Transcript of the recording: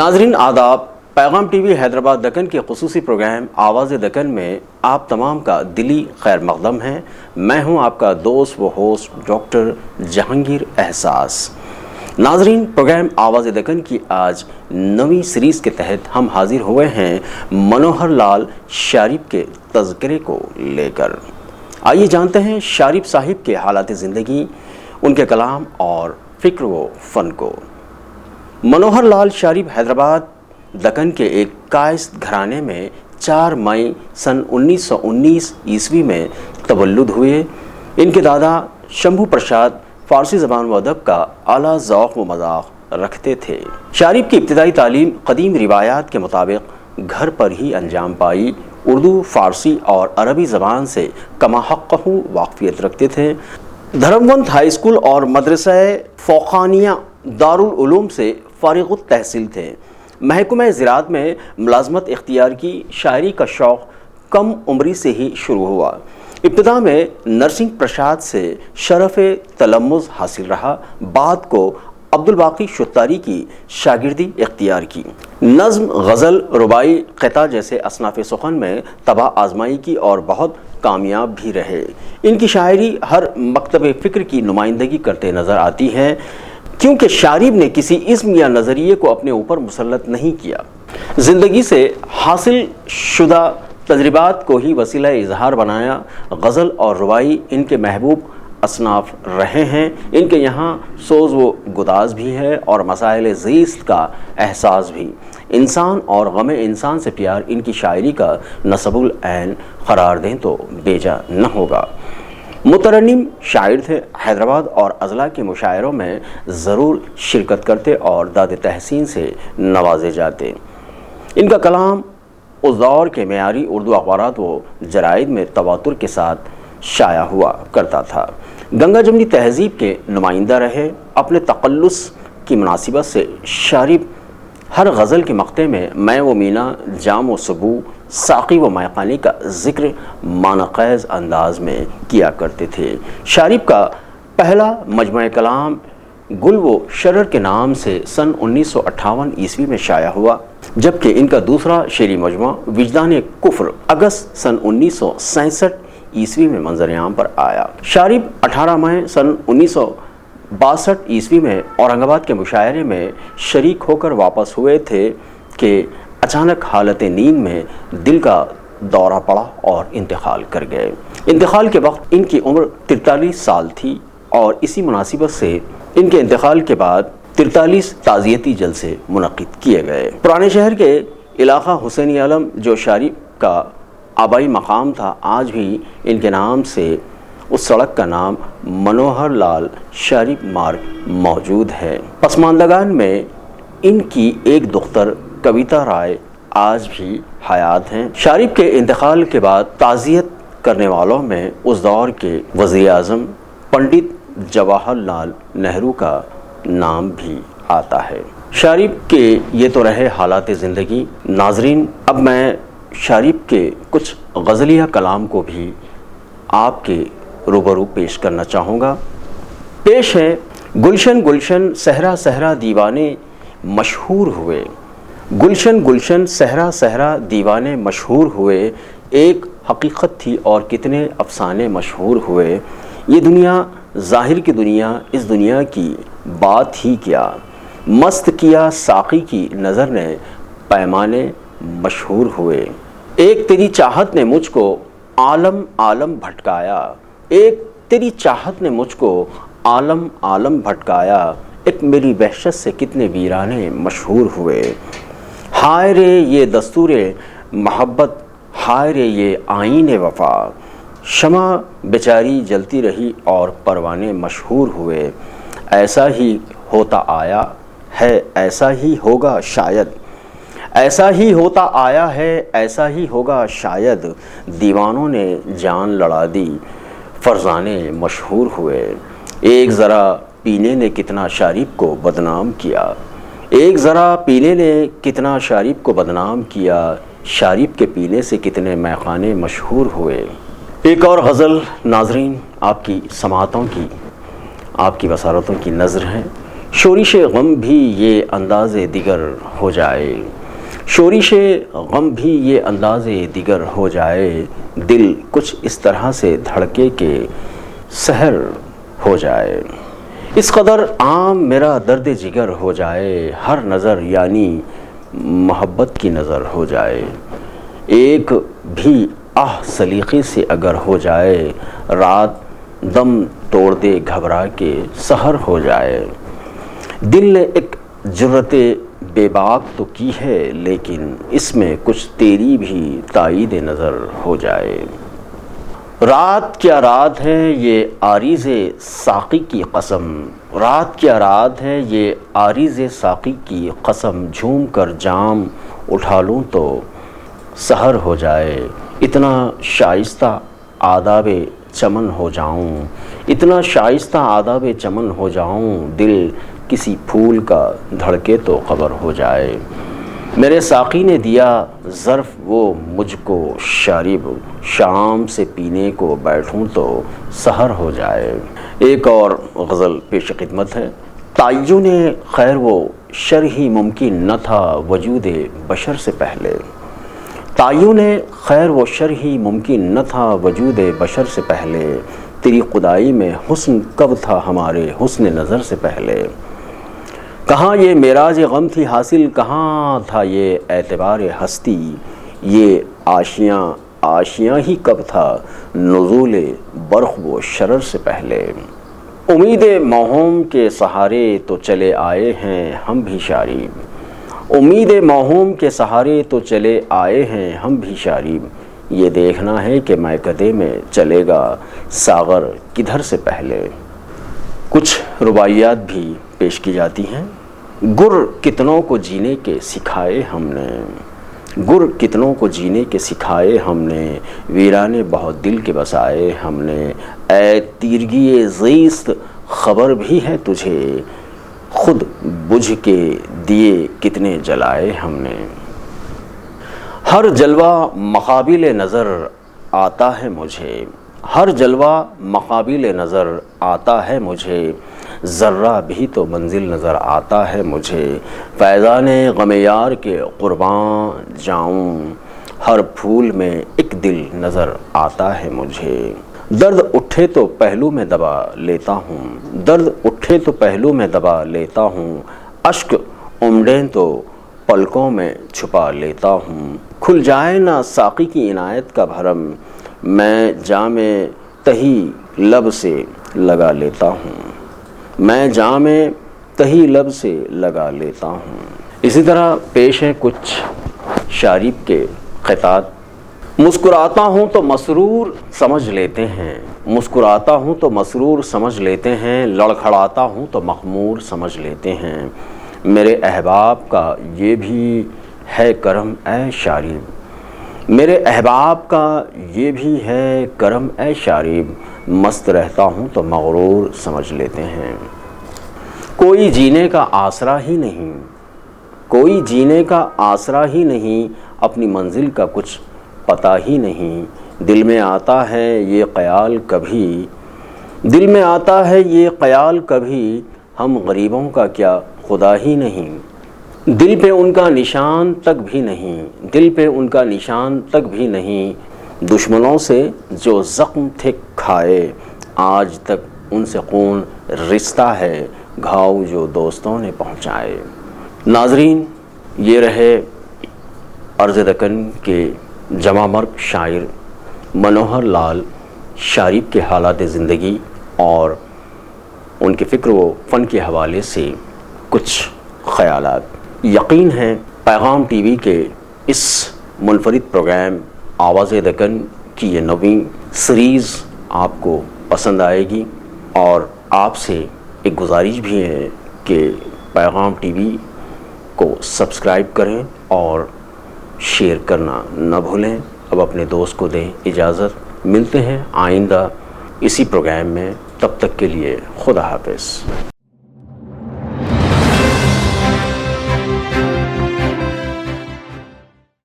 नाज़रीन आदाब। पैगाम टीवी हैदराबाद दक्कन के खुसूसी प्रोग्राम आवाज़ दक्कन में आप तमाम का दिली खैर मक़दम है। मैं हूं आपका दोस्त व होस्ट डॉक्टर जहांगीर एहसास। नाज़रीन, प्रोग्राम आवाज़ दक्कन की आज नवी सीरीज़ के तहत हम हाजिर हुए हैं मनोहर लाल शारिब के तज़किरे को लेकर। आइए जानते हैं शारिब साहिब के हालात ज़िंदगी, उनके कलाम और फ़िक्र व फ़न को। मनोहर लाल शारिब हैदराबाद दक्कन के एक कायस्थ घराने में 4 मई सन 1919 ईस्वी में तवल्लुद हुए। इनके दादा शंभू प्रसाद फ़ारसी ज़बान व अदब का आला ज़ौक़ व मज़ाक़ रखते थे। शारिब की इब्तिदाई तालीम क़दीम रिवायात के मुताबिक घर पर ही अंजाम पाई। उर्दू, फ़ारसी और अरबी ज़बान से कमाहक़्क़ू वाक़फ़ियत रखते थे। धर्मवंत हाई स्कूल और मदरसा फ़ौक़ानिया दारुल उलूम से फ़ारिग़ुत तहसील थे। महकमा ज़राअत में मुलाज़मत इख्तियार की। शायरी का शौक़ कम उम्री से ही शुरू हुआ। इब्तिदा में नरसिंह प्रसाद से शरफ़ तलम्मुज़ हासिल रहा। बाद को अब्दुल बाक़ी शुत्तारी की शागिर्दी इख्तियार की। नज़्म, गज़ल, रुबाई, क़िता जैसे असनाफ़ सुख़न में तबाह आज़माई की और बहुत कामयाब भी रहे। इनकी शायरी हर मकतब फ़िक्र की नुमाइंदगी करते नज़र आती है, क्योंकि शारिब ने किसी इस्म या नज़रिए को अपने ऊपर मुसल्लत नहीं किया। ज़िंदगी से हासिल शुदा तजर्बात को ही वसीला इजहार बनाया। गज़ल और रुबाई इनके महबूब असनाफ़ रहे हैं। इनके यहाँ सोज़ व गुदाज भी है और मसाइल ज़ीस्त का एहसास भी। इंसान और गम इंसान से प्यार इनकी शायरी का नसबुल ऐन क़रार दें तो बेजा न होगा। मुतरन्निम शायर थे। हैदराबाद और अज़ला के मुशायरों में ज़रूर शिरकत करते और दाद तहसीन से नवाजे जाते। इनका कलाम उस दौर के मेयारी उर्दू अखबारात व जराइद में तवातुर के साथ शाया हुआ करता था। गंगा जमनी तहज़ीब के नुमाइंदा रहे। अपने तक़ल्लुस की मुनासिबत से शारिब हर गज़ल के मक़ते में मैं व मीना, जाम व सबू, साक़ी व मैक़ानी का ज़िक्र मानक़ैज़ अंदाज़ में किया करते थे। शारिब का पहला मजमू कलाम गुल व शरर के नाम से सन 1958 ईस्वी में शाया हुआ, जबकि इनका दूसरा शेरी मजमू विजदान कुफ्र अगस्त सन 1967 ईस्वी में मंज़र-ए-आम पर आया। शारिब 18 मई सन 1962 ईस्वी में औरंगाबाद के मुशायरे में शरीक होकर वापस हुए थे कि अचानक हालत नींद में दिल का दौरा पड़ा और इंतकाल कर गए। इंतकाल के वक्त इनकी उम्र 43 साल थी और इसी मुनासिबत से इनके इंतकाल के बाद 43 ताज़ियती जलसे मुनक़िद किए गए। पुराने शहर के इलाक़ा हुसैनी आलम जो शारिब का आबाई मकाम था, आज भी इनके नाम से उस सड़क का नाम मनोहर लाल शारिब मार्ग मौजूद है। पसमानदगान में इनकी एक दुख्तर कविता राय आज भी हयात हैं। शारिब के इंतकाल के बाद ताज़ियत करने वालों में उस दौर के वज़ीर आज़म पंडित जवाहरलाल नेहरू का नाम भी आता है। शारिब के ये तो रहे हालात ज़िंदगी। नाज़रीन, अब मैं शारिब के कुछ गज़लिया कलाम को भी आपके रूबरू पेश करना चाहूँगा। पेश है गुलशन गुलशन सहरा सहरा दीवाने मशहूर हुए। गुलशन गुलशन सहरा सहरा दीवाने मशहूर हुए। एक हकीकत थी और कितने अफसाने मशहूर हुए। ये दुनिया ज़ाहिर की दुनिया, इस दुनिया की बात ही क्या। मस्त किया साक़ी की नज़र ने पैमाने मशहूर हुए। एक तेरी चाहत ने मुझको आलम आलम भटकाया। एक तेरी चाहत ने मुझको आलम आलम भटकाया। एक मेरी वहशत से कितने वीराने मशहूर हुए। हाय रे ये दस्तूरे मोहब्बत, हाय रे ये आईने वफ़ा। शमा बेचारी जलती रही और परवाने मशहूर हुए। ऐसा ही होता आया है, ऐसा ही होगा शायद। ऐसा ही होता आया है, ऐसा ही होगा शायद। दीवानों ने जान लड़ा दी, फरजाने मशहूर हुए। एक ज़रा पीने ने कितना शारिब को बदनाम किया। एक ज़रा पीने ने कितना शारिब को बदनाम किया। शारिब के पीने से कितने मैखाने मशहूर हुए। एक और गज़ल नाज़रीन आपकी समातों की, आपकी बसारतों की नज़र है। شورش غم بھی یہ انداز دیگر ہو جائے، شورش غم بھی یہ انداز دیگر ہو جائے، دل کچھ اس طرح سے دھڑکے کہ سحر ہو جائے، اس قدر عام میرا درد جگر ہو جائے، ہر نظر یعنی محبت کی نظر ہو جائے، ایک بھی آہ سلیقے سے اگر ہو جائے، رات دم توڑ دے گھبرا کے سحر ہو جائے، دل نے ایک جرت بے باک تو کی ہے، لیکن اس میں کچھ تیری بھی تائید نظر ہو جائے، رات کیا رات ہے یہ عارض ساقی کی قسم، رات کیا رات ہے یہ عارض ساقی کی قسم، جھوم کر جام اٹھا لوں تو سحر ہو جائے، اتنا شائستہ آداب چمن ہو جاؤں، اتنا شائستہ آداب چمن ہو جاؤں، دل کسی پھول کا دھڑکے تو خبر ہو جائے، میرے ساقی نے دیا ظرف وہ مجھ کو شارب، شام سے پینے کو بیٹھوں تو سحر ہو جائے۔ ایک اور غزل پیش خدمت ہے۔ تعین خیر و شر ہی ممکن نہ تھا وجود بشر سے پہلے، تعین خیر و شر ہی ممکن نہ تھا وجود بشر سے پہلے، تیری خدائی میں حسن کب تھا ہمارے حسن نظر سے پہلے، کہاں یہ معراج غم تھی حاصل، کہاں تھا یہ اعتبار ہستی، یہ آشیاں ہی کب تھا نزول برق و شرر سے پہلے، امید موہوم کے سہارے تو چلے آئے ہیں ہم بھی شارب، امید موہوم کے سہارے تو چلے آئے ہیں ہم بھی شارب، یہ دیکھنا ہے کہ میکدے میں چلے گا ساغر کدھر سے پہلے۔ کچھ رباعیات بھی پیش کی جاتی ہیں۔ گر کتنوں کو جینے کے سکھائے ہم نے، گر کتنوں کو جینے کے سکھائے ہم نے، ویرانے بہت دل کے بسائے ہم نے، اے تیرگی زیست خبر بھی ہے تجھے، خود بجھ کے دیے کتنے جلائے ہم نے، ہر جلوہ مقابل نظر آتا ہے مجھے، ہر جلوہ مقابل نظر آتا ہے مجھے، ذرہ بھی تو منزل نظر آتا ہے مجھے، فیضان غم یار کے قربان جاؤں، ہر پھول میں ایک دل نظر آتا ہے مجھے، درد اٹھے تو پہلو میں دبا لیتا ہوں، درد اٹھے تو پہلو میں دبا لیتا ہوں، اشک امڑیں تو پلکوں میں چھپا لیتا ہوں، کھل جائے نہ ساقی کی عنایت کا بھرم، میں جام تہی لب سے لگا لیتا ہوں، میں جام تہی لب سے لگا لیتا ہوں۔ اسی طرح پیش ہے کچھ شارب کے خطات۔ مسکراتا ہوں تو مسرور سمجھ لیتے ہیں، مسکراتا ہوں تو مسرور سمجھ لیتے ہیں، لڑکھڑاتا ہوں تو مخمور سمجھ لیتے ہیں، میرے احباب کا یہ بھی ہے کرم اے شارب، میرے احباب کا یہ بھی ہے کرم اے شارب، مست رہتا ہوں تو مغرور سمجھ لیتے ہیں، کوئی جینے کا آسرا ہی نہیں، کوئی جینے کا آسرا ہی نہیں، اپنی منزل کا کچھ پتہ ہی نہیں، دل میں آتا ہے یہ خیال کبھی، دل میں آتا ہے یہ خیال کبھی، ہم غریبوں کا کیا خدا ہی نہیں، دل پہ ان کا نشان تک بھی نہیں، دل پہ ان کا نشان تک بھی نہیں، دشمنوں سے جو زخم تھے کھائے، آج تک ان سے خون رشتہ ہے، گھاؤ جو دوستوں نے پہنچائے۔ ناظرین، یہ رہے ارض دکن کے جمع مرگ شاعر منوہر لال شارب کے حالات زندگی اور ان کے فکر و فن کے حوالے سے کچھ خیالات۔ یقین ہے پیغام ٹی وی کے اس منفرد پروگرام آواز دکن کی یہ نویں سیریز آپ کو پسند آئے گی، اور آپ سے ایک گزارش بھی ہے کہ پیغام ٹی وی کو سبسکرائب کریں اور شیئر کرنا نہ بھولیں۔ اب اپنے دوست کو دیں اجازت، ملتے ہیں آئندہ اسی پروگرام میں، تب تک کے لیے خدا حافظ۔